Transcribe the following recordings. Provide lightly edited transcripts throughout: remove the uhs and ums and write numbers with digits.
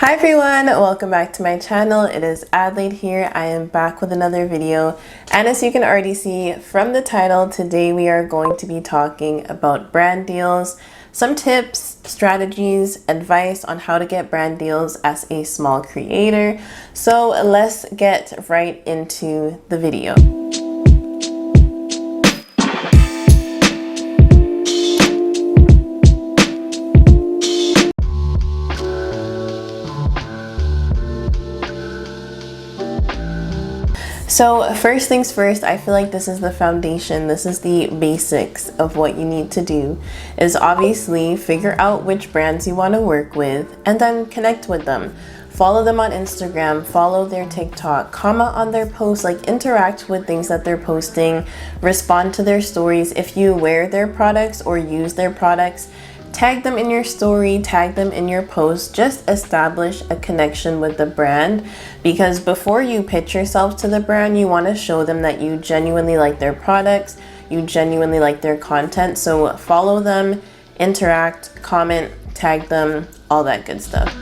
Hi everyone, welcome back to my channel. It is Adelaide here. I am back with another video, and as you can already see from the title, today we are going to be talking about brand deals, some tips, strategies, advice on how to get brand deals as a small creator. So let's get right into the video. So first things first, I feel like this is the foundation. This is the basics of what you need to do, is obviously figure out which brands you want to work with and then connect with them. Follow them on Instagram, follow their TikTok, comment on their posts, like interact with things that they're posting, respond to their stories. If you wear their products or use their products, tag them in your story, tag them in your post. Just establish a connection with the brand, because before you pitch yourself to the brand, you want to show them that you genuinely like their products, you genuinely like their content. So follow them, interact, comment, tag them, all that good stuff.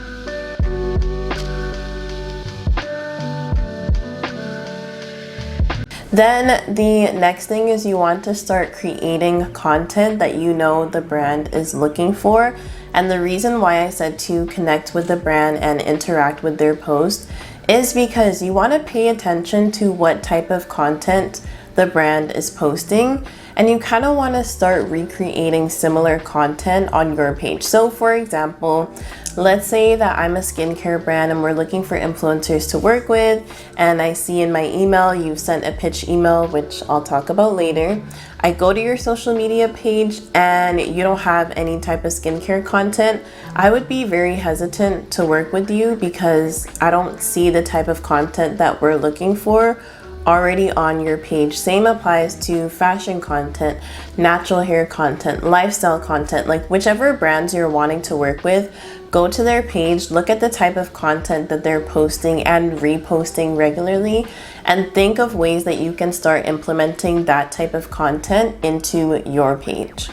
Then the next thing is you want to start creating content that you know the brand is looking for. And the reason why I said to connect with the brand and interact with their post is because you want to pay attention to what type of content the brand is posting, and you kind of want to start recreating similar content on your page. So for example, let's say that I'm a skincare brand and we're looking for influencers to work with, and I see in my email you've sent a pitch email, which I'll talk about later. I go to your social media page and you don't have any type of skincare content. I would be very hesitant to work with you because I don't see the type of content that we're looking for already on your page. Same applies to fashion content, natural hair content, lifestyle content, like whichever brands you're wanting to work with, go to their page, look at the type of content that they're posting and reposting regularly, and think of ways that you can start implementing that type of content into your page.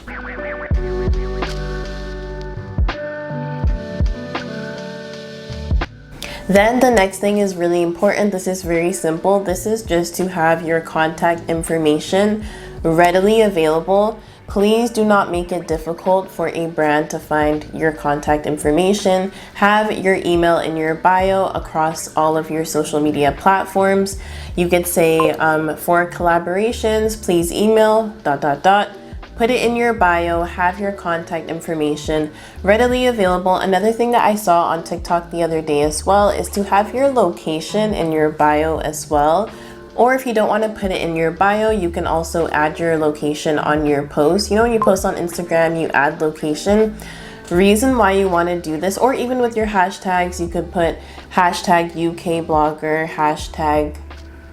Then the next thing is really important. This is very simple. This is just to have your contact information readily available. Please do not make it difficult for a brand to find your contact information. Have your email in your bio across all of your social media platforms. You could say, for collaborations, please email ... Put it in your bio, have your contact information readily available. Another thing that I saw on TikTok the other day as well is to have your location in your bio as well. Or if you don't want to put it in your bio, you can also add your location on your post. You know, when you post on Instagram, you add location. Reason why you want to do this, or even with your hashtags, you could put hashtag UK blogger, hashtag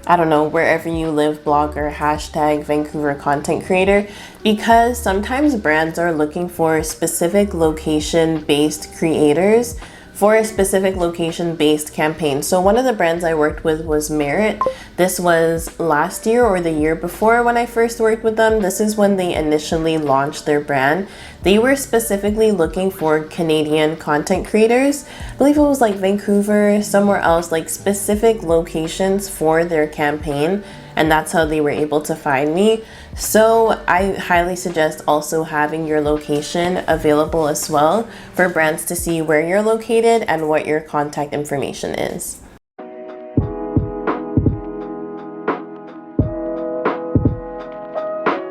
I don't know, wherever you live blogger, hashtag Vancouver content creator, because sometimes brands are looking for specific location-based creators for a specific location-based campaign. So one of the brands I worked with was Merit. This was last year or the year before when I first worked with them. This is when they initially launched their brand. They were specifically looking for Canadian content creators. I believe it was like Vancouver, somewhere else, like specific locations for their campaign. And that's how they were able to find me. So I highly suggest also having your location available as well for brands to see where you're located and what your contact information is.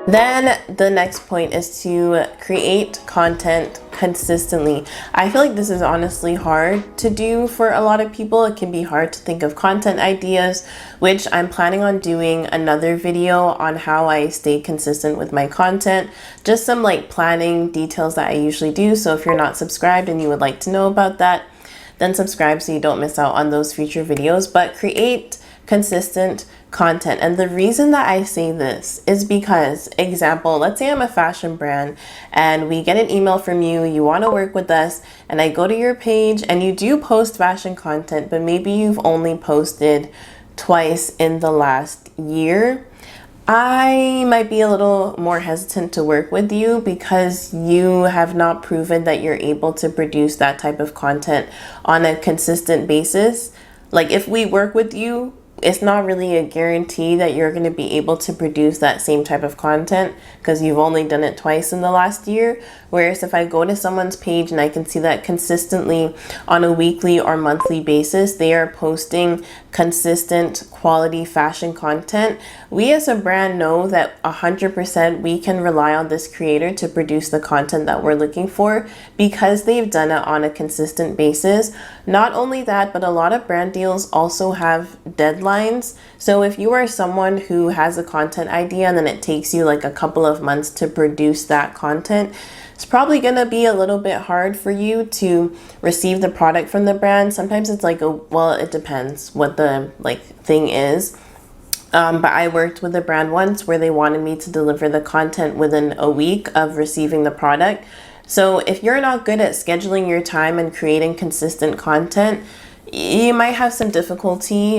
Then the next point is to create content consistently. I feel like this is honestly hard to do for a lot of people. It can be hard to think of content ideas, which I'm planning on doing another video on how I stay consistent with my content. Just some like planning details that I usually do. So if you're not subscribed and you would like to know about that, then subscribe so you don't miss out on those future videos. But create consistent content. And the reason that I say this is because, example, let's say I'm a fashion brand and we get an email from you, you want to work with us, and I go to your page and you do post fashion content, but maybe you've only posted twice in the last year. I might be a little more hesitant to work with you because you have not proven that you're able to produce that type of content on a consistent basis. Like, if we work with you, it's not really a guarantee that you're going to be able to produce that same type of content because you've only done it twice in the last year. Whereas if I go to someone's page and I can see that consistently on a weekly or monthly basis, they are posting consistent quality fashion content, we as a brand know that 100% we can rely on this creator to produce the content that we're looking for because they've done it on a consistent basis. Not only that, but a lot of brand deals also have deadlines. So if you are someone who has a content idea and then it takes you like a couple of months to produce that content, it's probably going to be a little bit hard for you to receive the product from the brand. Sometimes it's like, well, it depends what the thing is. But I worked with a brand once where they wanted me to deliver the content within a week of receiving the product. So if you're not good at scheduling your time and creating consistent content, you might have some difficulty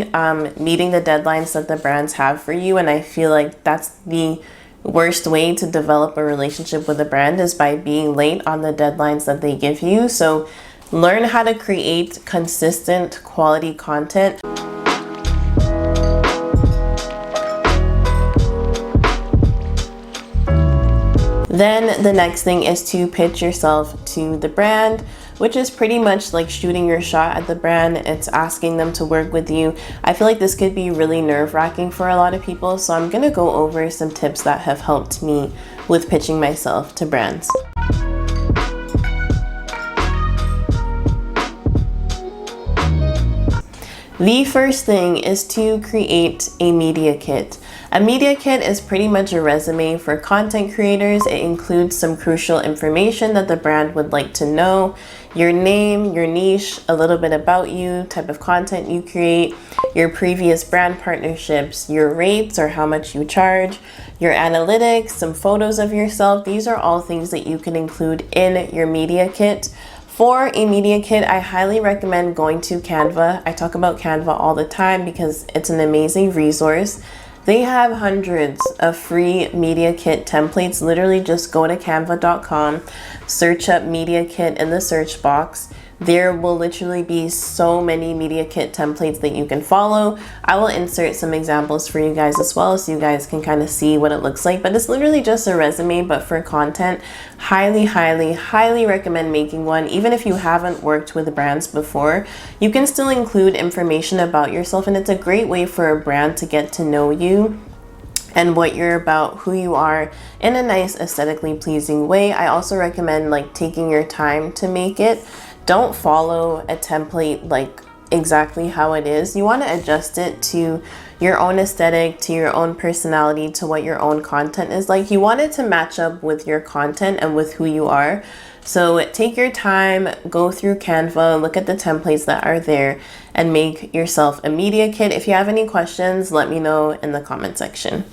meeting the deadlines that the brands have for you. And I feel like that's the worst way to develop a relationship with a brand, is by being late on the deadlines that they give you. So learn how to create consistent quality content. Then the next thing is to pitch yourself to the brand, which is pretty much like shooting your shot at the brand. It's asking them to work with you. I feel like this could be really nerve-wracking for a lot of people, so I'm gonna go over some tips that have helped me with pitching myself to brands. The first thing is to create a media kit. A media kit is pretty much a resume for content creators. It includes some crucial information that the brand would like to know: your name, your niche, a little bit about you, type of content you create, your previous brand partnerships, your rates or how much you charge, your analytics, some photos of yourself. These are all things that you can include in your media kit. For a media kit, I highly recommend going to Canva. I talk about Canva all the time because it's an amazing resource. They have hundreds of free media kit templates. Literally just go to canva.com, search up media kit in the search box. There will literally be so many media kit templates that you can follow. I will insert some examples for you guys as well so you guys can kind of see what it looks like. But it's literally just a resume, but for content. Highly, highly, highly recommend making one. Even if you haven't worked with brands before, you can still include information about yourself, and it's a great way for a brand to get to know you and what you're about, who you are, in a nice, aesthetically pleasing way. I also recommend taking your time to make it. Don't follow a template exactly how it is. You want to adjust it to your own aesthetic, to your own personality, to what your own content is like. You want it to match up with your content and with who you are. So take your time, go through Canva, look at the templates that are there, and make yourself a media kit. If you have any questions, let me know in the comment section.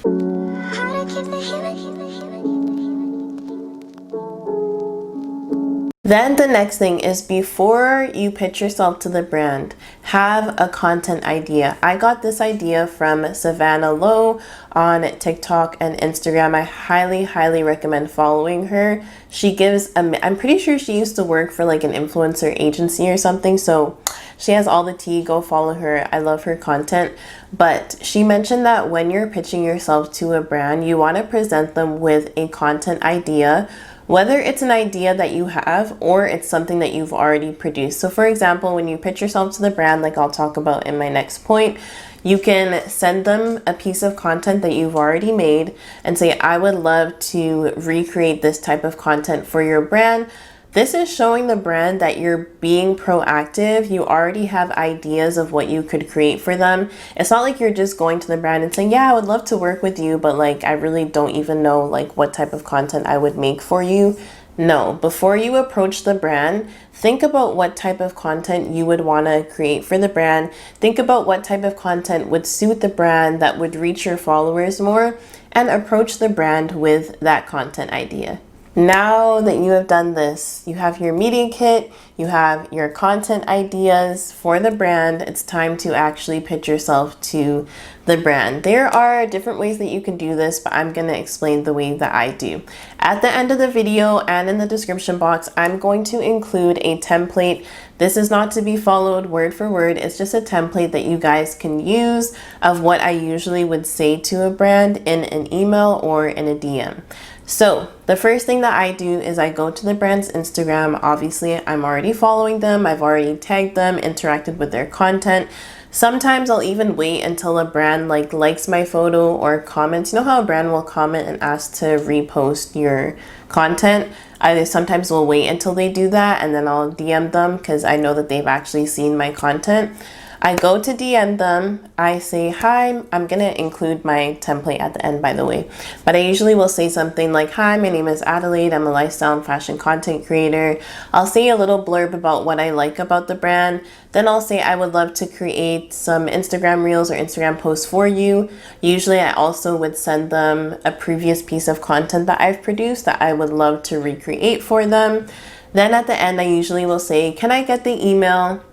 Then the next thing is, before you pitch yourself to the brand, have a content idea. I got this idea from Savannah Lowe on TikTok and Instagram. I highly, highly recommend following her. She gives, I'm pretty sure she used to work for an influencer agency or something. So she has all the tea. Go follow her. I love her content. But she mentioned that when you're pitching yourself to a brand, you want to present them with a content idea, whether it's an idea that you have or it's something that you've already produced. So for example, when you pitch yourself to the brand, like I'll talk about in my next point, you can send them a piece of content that you've already made and say, I would love to recreate this type of content for your brand. This is showing the brand that you're being proactive. You already have ideas of what you could create for them. It's not like you're just going to the brand and saying, yeah, I would love to work with you, but I really don't even know what type of content I would make for you. No, before you approach the brand, think about what type of content you would want to create for the brand. Think about what type of content would suit the brand, that would reach your followers more, and approach the brand with that content idea. Now that you have done this, you have your media kit, you have your content ideas for the brand, it's time to actually pitch yourself to the brand. There are different ways that you can do this, but I'm going to explain the way that I do. At the end of the video and in the description box, I'm going to include a template. This is not to be followed word for word. It's just a template that you guys can use of what I usually would say to a brand in an email or in a DM. So the first thing that I do is I go to the brand's Instagram. Obviously, I'm already following them. I've already tagged them, interacted with their content. Sometimes I'll even wait until a brand likes my photo or comments. You know how a brand will comment and ask to repost your content? I sometimes will wait until they do that, and then I'll DM them because I know that they've actually seen my content. I go to DM them, I say hi, I'm gonna include my template at the end, by the way, but I usually will say something like, hi, my name is Adelaide, I'm a lifestyle and fashion content creator. I'll say a little blurb about what I like about the brand, then I'll say I would love to create some Instagram reels or Instagram posts for you. Usually I also would send them a previous piece of content that I've produced that I would love to recreate for them. Then at the end, I usually will say, can I get the email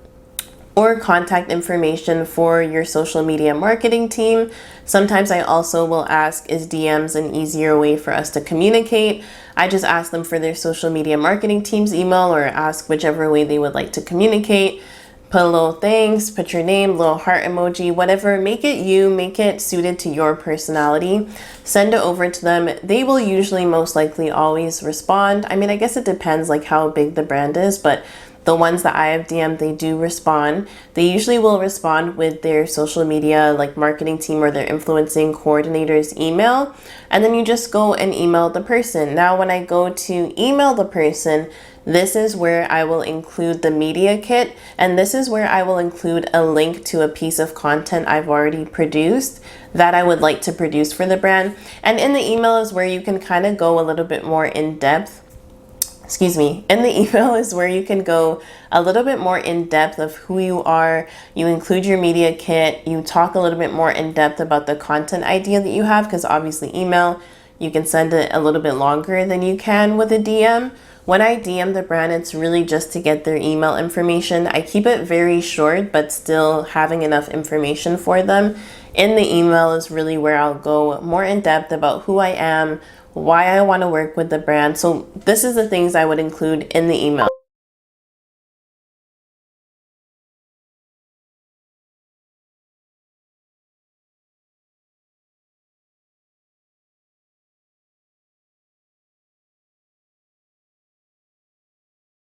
or contact information for your social media marketing team? Sometimes I also will ask, is DMs an easier way for us to communicate? I just ask them for their social media marketing team's email or ask whichever way they would like to communicate. Put a little thanks, put your name, little heart emoji, whatever. Make it you, make it suited to your personality. Send it over to them. They will usually most likely always respond. I mean, I guess it depends how big the brand is, but the ones that I have DM'd, they do respond. They usually will respond with their social media marketing team or their influencing coordinator's email. And then you just go and email the person. Now, when I go to email the person, this is where I will include the media kit. And this is where I will include a link to a piece of content I've already produced that I would like to produce for the brand. And in the email is where you can kind of go a little bit more in depth. In the email is where you can go a little bit more in depth of who you are. You include your media kit. You talk a little bit more in depth about the content idea that you have, because obviously email, you can send it a little bit longer than you can with a DM. When I DM the brand, it's really just to get their email information. I keep it very short, but still having enough information for them. In the email is really where I'll go more in depth about who I am, why I want to work with the brand. So this is the things I would include in the email.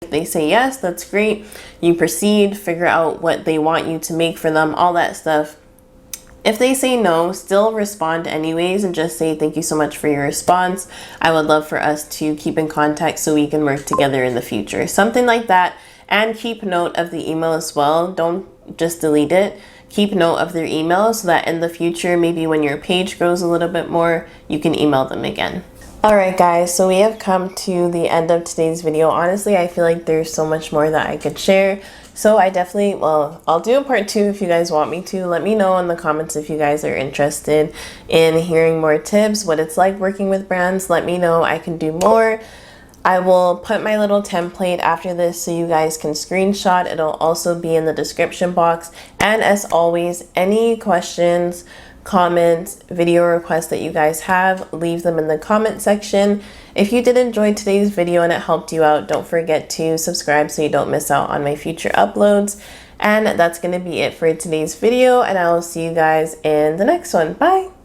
If they say yes, that's great. You proceed, figure out what they want you to make for them, all that stuff. If they say no, still respond anyways and just say thank you so much for your response. I would love for us to keep in contact so we can work together in the future. Something like that. And keep note of the email as well. Don't just delete it. Keep note of their email so that in the future, maybe when your page grows a little bit more, you can email them again. Alright guys, so we have come to the end of today's video. Honestly, I feel like there's so much more that I could share. So I definitely, I'll do a part 2 if you guys want me to. Let me know in the comments if you guys are interested in hearing more tips, what it's like working with brands. Let me know, I can do more. I will put my little template after this so you guys can screenshot. It'll also be in the description box. And as always, any questions, comments, video requests that you guys have, leave them in the comment section. If you did enjoy today's video and it helped you out, don't forget to subscribe so you don't miss out on my future uploads. And that's going to be it for today's video, and I will see you guys in the next one. Bye!